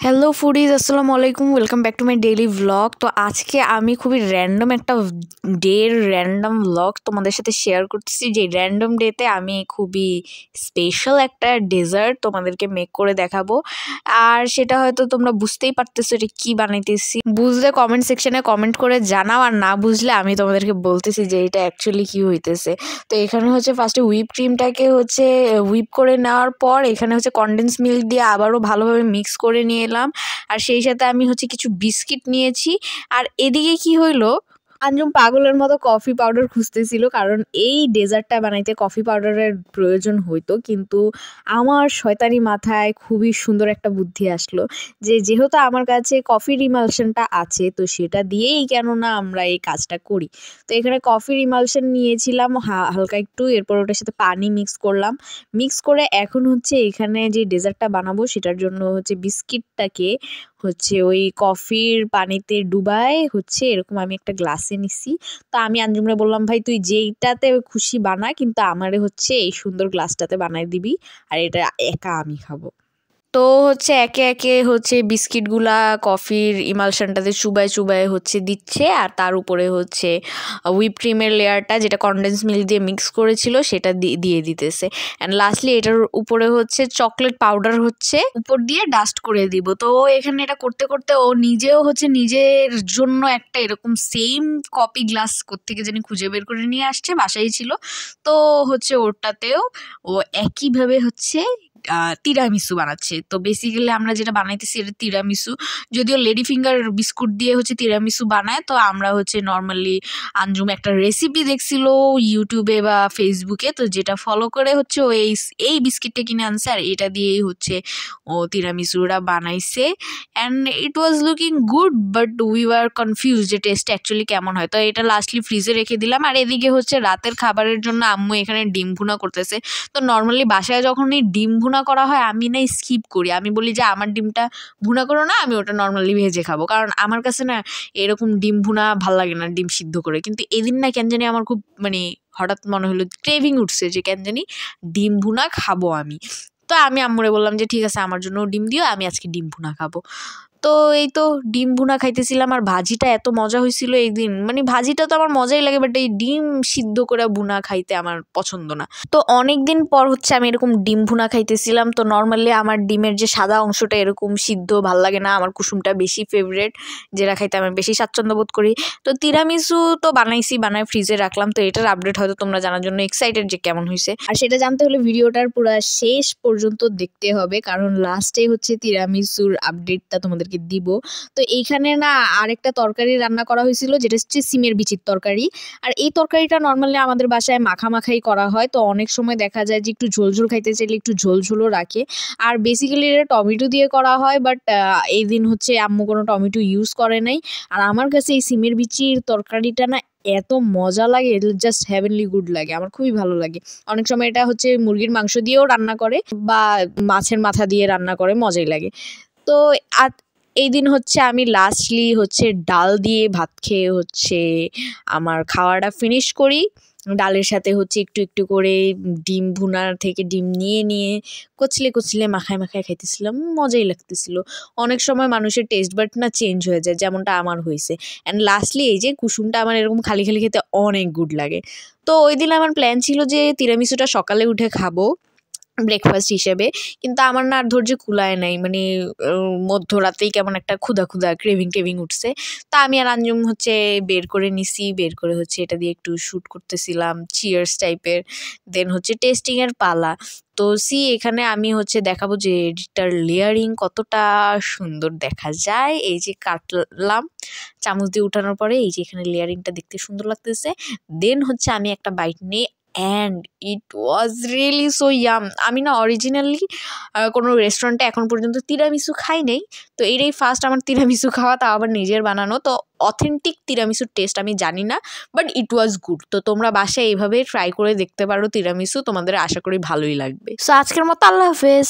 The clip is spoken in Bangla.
হ্যালো ফুডিজ, আসসালামু আলাইকুম। Welcome back to my daily vlog. তো আজকে আমি খুবই র্যান্ডম একটা র্যান্ডম ভ্লগ তোমাদের সাথে শেয়ার করতেছি। যে র্যান্ডম ডেতে আমি খুবই স্পেশাল একটা ডেজার্ট তোমাদেরকে মেক করে দেখাবো। আর সেটা হয়তো তোমরা বুঝতেই পারতেছো এটা কি বানাইতেছি। বুঝলে কমেন্ট সেকশনে কমেন্ট করে জানাও, আর না বুঝলে আমি তোমাদেরকে বলতেছি যে এটা অ্যাকচুয়ালি কি হইতেছে। তো এখানে হচ্ছে ফার্স্টে হুইপ ক্রিমটাকে হচ্ছে হুইপ করে নেওয়ার পর এখানে হচ্ছে কনডেন্স মিল্ক দিয়ে আবারও ভালোভাবে মিক্স করে নিয়ে এলাম। আর সেই সাথে আমি হচ্ছে কিছু বিস্কিট নিয়েছি। আর এদিকে কি হইলো, আঞ্জুম পাগলের মতো কফি পাউডার খুঁজতেছিল, কারণ এই ডেজার্টটা বানাইতে কফি পাউডারের প্রয়োজন হইতো। কিন্তু আমার শয়তানি মাথায় খুবই সুন্দর একটা বুদ্ধি আসলো যে যেহেতু আমার কাছে কফির ইমালশনটা আছে, তো সেটা দিয়েই কেন না আমরা এই কাজটা করি। তো এখানে কফির ইমালশন নিয়েছিলাম হালকা একটু, এরপর ওটার সাথে পানি মিক্স করলাম। মিক্স করে এখন হচ্ছে এখানে যে ডেজার্টটা বানাবো সেটার জন্য হচ্ছে বিস্কিটটাকে হচ্ছে ওই কফির পানিতে ডুবাই হচ্ছে এরকম আমি একটা গ্লাসে নিছি। তো আমি আঞ্জুমরে বললাম, ভাই তুই যেইটাতে খুশি বানা, কিন্তু আমারে হচ্ছে এই সুন্দর গ্লাসটাতে বানাই দিবি, আর এটা একা আমি খাবো। তো হচ্ছে একে একে হচ্ছে বিস্কিটগুলা কফির ইমালশনটাতে চুবায় চুবায় হচ্ছে দিচ্ছে, আর তার উপরে হচ্ছে হুইপ ক্রিমের লেয়ারটা যেটা কনডেন্স মিল্ক দিয়ে মিক্স করেছিল সেটা দিয়ে দিতেছে। অ্যান্ড লাস্টলি এটার উপরে হচ্ছে চকলেট পাউডার হচ্ছে উপর দিয়ে ডাস্ট করে দিব। তো এখানে এটা করতে করতে ও নিজেও হচ্ছে নিজের জন্য একটা এরকম সেম কপি গ্লাস কোত্থেকে জানি খুঁজে বের করে নিয়ে আসছে, বাসায় ছিল। তো হচ্ছে ওটাতেও ও একইভাবে হচ্ছে তিরামিসু বানাচ্ছে। তো বেসিক্যালি আমরা যেটা বানাইতেছি এটা তিরামিসু, যদিও লেডি ফিঙ্গার বিস্কুট দিয়ে হচ্ছে তিরামিসু বানায়। তো আমরা হচ্ছে নর্মালি আঞ্জুম একটা রেসিপি দেখছিল ইউটিউবে বা ফেসবুকে, তো যেটা ফলো করে হচ্ছে ও এই বিস্কিটটা কিনে আনছে, আর এটা দিয়েই হচ্ছে ও তিরামিসুরা বানাইছে। And it was looking good, but we were confuse যে টেস্ট অ্যাকচুয়ালি কেমন হয়। তো এটা লাস্টলি ফ্রিজে রেখে দিলাম। আর এদিকে হচ্ছে রাতের খাবারের জন্য আম্মু এখানে ডিম ভুনা করতেছে। তো নর্মালি বাসায় যখন এই ডিম ভুনা করা হয় আমি না স্কিপ করি, আমি বলি যে আমার ডিমটা ভুনা করো না, আমি ওটা নর্মালি ভেজে খাবো। কারণ আমার কাছে না এরকম ডিম ভুনা ভাল লাগে না ডিম সিদ্ধ করে। কিন্তু এদিন না কেন জানি আমার খুব হঠাৎ মনে হলো, ক্রেভিং উঠছে যে কেন জানি ডিম ভুনা খাবো আমি। তো আমি আম্মুরে বললাম যে ঠিক আছে আমার জন্য ডিম দিও, আমি আজকে ডিম ভুনা খাবো। তো এই তো ডিম ভুনা খাইতেছিলাম। আর ভাজিটা এত মজা হয়েছিল এই দিন, ভাজিটা তো আমার মজাই লাগে, বাট এই ডিম সিদ্ধ করে ভুনা খাইতে আমার পছন্দ না। তো অনেক দিন পর হচ্ছে আমি এরকম ডিম ভুনা খাইতেছিলাম। তো নর্মালি আমার ডিমের যে সাদা অংশটা এরকম সিদ্ধ ভাল লাগে না, আমার কুসুমটা বেশি ফেভারেট, যেটা খাইতে আমি বেশি স্বাচ্ছন্দ্য বোধ করি। তো তিরামিসু তো বানায় ফ্রিজে রাখলাম। তো এটার আপডেট হয়তো তোমরা জানার জন্য এক্সাইটেড যে কেমন হয়েছে, আর সেটা জানতে হলে ভিডিওটার পুরো শেষ পর্যন্ত দেখতে হবে, কারণ লাস্টে হচ্ছে তিরামিসুর আপডেটটা তোমাদেরকে দিব। তো এইখানে না আরেকটা তরকারি রান্না করা হয়েছিল, যেটা হচ্ছে সিমের বিচির তরকারি। আর এই তরকারিটা নর্মালি আমাদের বাসায় মাখামাখাই করা হয়। তো অনেক সময় দেখা যায় যে একটু ঝোলঝোল খাইতে চাইলে একটু ঝোলঝোলও রাখে। আর বেসিক্যালি এটা টমেটো দিয়ে করা হয়, বাট এই দিন হচ্ছে আম্মু কোনো টমেটো ইউজ করে নাই। আর আমার কাছে এই সিমের বিচির তরকারিটা না এত মজা লাগে, জাস্ট হ্যাভেনলি গুড লাগে, আমার খুবই ভালো লাগে। অনেক সময় এটা হচ্ছে মুরগির মাংস দিয়েও রান্না করে বা মাছের মাথা দিয়ে রান্না করে, মজাই লাগে। তো এই দিন হচ্ছে আমি লাস্টলি হচ্ছে ডাল দিয়ে ভাত খেয়ে হচ্ছে আমার খাওয়াটা ফিনিশ করি। ডালের সাথে হচ্ছে একটু একটু করে ডিম ভুনার থেকে ডিম নিয়ে নিয়ে কচলে কচলে মাখায় মাখায় খাইতেছিলাম, মজাই লাগতেছিল। অনেক সময় মানুষের টেস্ট বাট না চেঞ্জ হয়ে যায়, যেমনটা আমার হয়েছে। অ্যান্ড লাস্টলি এই যে কুসুমটা আমার এরকম খালি খালি খেতে অনেক গুড লাগে। তো ওই দিন আমার প্ল্যান ছিল যে তিরামিসুটা সকালে উঠে খাবো ব্রেকফাস্ট হিসেবে, কিন্তু আমার না আর ধৈর্য কুলায় নাই। মধ্যরাতেই কেমন একটা ক্ষুধা ক্ষুধা ক্রেভিং উঠছে। তা আমি আর আঞ্জুম হচ্ছে বের করে নিছি, বের করে হচ্ছে এটা দিয়ে একটু শ্যুট করতেছিলাম চিয়ার্স টাইপের। দেন হচ্ছে টেস্টিংয়ের পালা। তো এখানে আমি হচ্ছে দেখাবো যে এটার লেয়ারিং কতটা সুন্দর দেখা যায়। এই যে কাটলাম চামচ দিয়ে উঠানোর পরে, এই যে এখানে লেয়ারিংটা দেখতে সুন্দর লাগতেছে। দেন হচ্ছে আমি একটা বাইট নিই, and it was really so yum. আমি না অরিজিনালি কোনো রেস্টুরেন্টে এখন পর্যন্ত তিরামিসু খাই নাই। তো এটাই ফার্স্ট আমার তিরামিসু খাওয়া, তা আবার নিজের বানানো। তো অথেন্টিক তিরামিসুর টেস্ট আমি জানি না, বাট ইট ওয়াজ গুড। তো তোমরা বাসায় এইভাবে ট্রাই করে দেখতে পারো তিরামিসু, তোমাদের আশা করি ভালোই লাগবে। সো আজকের মতো আল্লাহ হাফেজ।